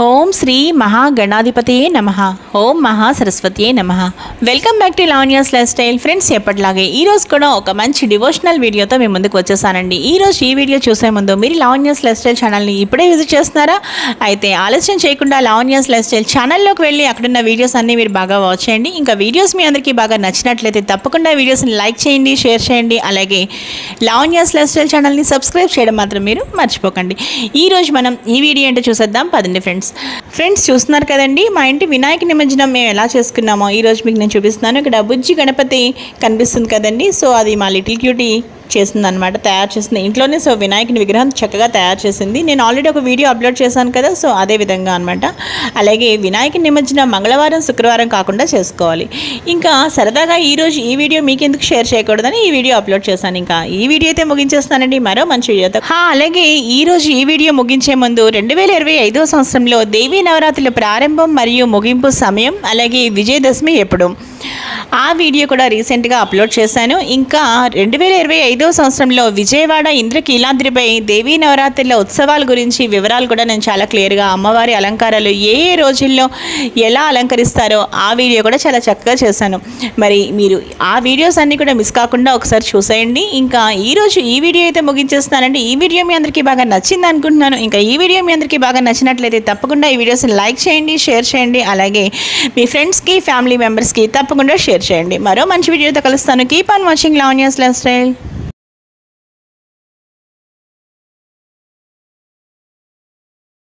ఓం శ్రీ మహాగణాధిపతియే నమః. ఓం మహాసరస్వతియే నమః. Welcome back to Lavanya's life style. Friends, ఎప్పటిలాగే ఈరోజు కూడా ఒక మంచి డివోషనల్ వీడియోతో మీ ముందుకు వచ్చేసానండి. ఈరోజు ఈ వీడియో చూసే ముందు మీరు లావణ్యాస్ లైఫ్ స్టైల్ ఛానల్ని ఇప్పుడే విజిట్ చేస్తున్నారా? అయితే ఆలస్యం చేయకుండా లావణ్యాస్ లైఫ్ స్టైల్ ఛానల్లోకి వెళ్ళి అక్కడున్న వీడియోస్ అన్నీ మీరు బాగా వాచ్ చేయండి. ఇంకా వీడియోస్ మీ అందరికీ బాగా నచ్చినట్లయితే తప్పకుండా వీడియోస్ని లైక్ చేయండి, షేర్ చేయండి. అలాగే లావణ్యాస్ లైఫ్ స్టైల్ ఛానల్ని సబ్స్క్రైబ్ చేయడం మాత్రం మీరు మర్చిపోకండి. ఈరోజు మనం ఈ వీడియో ఏంటో చూసేద్దాం పదండి. ఫ్రెండ్స్ చూస్తున్నారు కదండి, మా ఇంటి వినాయక నిమజ్జనం మేము ఎలా చేసుకున్నామో ఈరోజు మీకు నేను చూపిస్తున్నాను. ఇక్కడ బుజ్జి గణపతి కనిపిస్తుంది కదండి. సో అది మా లిటిల్ క్యూటీ చేసిందనమాట, తయారు చేసింది ఇంట్లోనే. సో వినాయకుని విగ్రహం చక్కగా తయారు చేసింది. నేను ఆల్రెడీ ఒక వీడియో అప్లోడ్ చేశాను కదా, సో అదే విధంగా అనమాట. అలాగే వినాయకుని నిమజ్జనం మంగళవారం శుక్రవారం కాకుండా చేసుకోవాలి. ఇంకా సరదాగా ఈరోజు ఈ వీడియో మీకు ఎందుకు షేర్ చేయకూడదని ఈ వీడియో అప్లోడ్ చేశాను. ఇంకా ఈ వీడియో అయితే ముగించేస్తానండి మరో మంచి వీడియోతో. అలాగే ఈరోజు ఈ వీడియో ముగించే ముందు 2025వ సంవత్సరంలో దేవీ నవరాత్రుల ప్రారంభం మరియు ముగింపు సమయం, అలాగే విజయదశమి ఎప్పుడు, ఆ వీడియో కూడా రీసెంట్గా అప్లోడ్ చేశాను. ఇంకా 2025వ సంవత్సరంలో విజయవాడ ఇంద్రకీలాద్రిపై దేవీ నవరాత్రుల ఉత్సవాల గురించి వివరాలు కూడా నేను చాలా క్లియర్గా, అమ్మవారి అలంకారాలు ఏ ఏ రోజుల్లో ఎలా అలంకరిస్తారో ఆ వీడియో కూడా చాలా చక్కగా చేశాను. మరి మీరు ఆ వీడియోస్ అన్నీ కూడా మిస్ కాకుండా ఒకసారి చూసేయండి. ఇంకా ఈరోజు ఈ వీడియో అయితే ముగించేస్తానండి. ఈ వీడియో మీ అందరికీ బాగా నచ్చింది అనుకుంటున్నాను. ఇంకా ఈ వీడియో మీ అందరికీ బాగా నచ్చినట్లయితే తప్పకుండా ఈ వీడియోస్ని లైక్ చేయండి, షేర్ చేయండి. అలాగే మీ ఫ్రెండ్స్కి, ఫ్యామిలీ మెంబర్స్కి తప్పకుండా షేర్ చేయండి. మరో మంచి వీడియోతో కలుస్తాను. Keep on watching Lavanya's life style.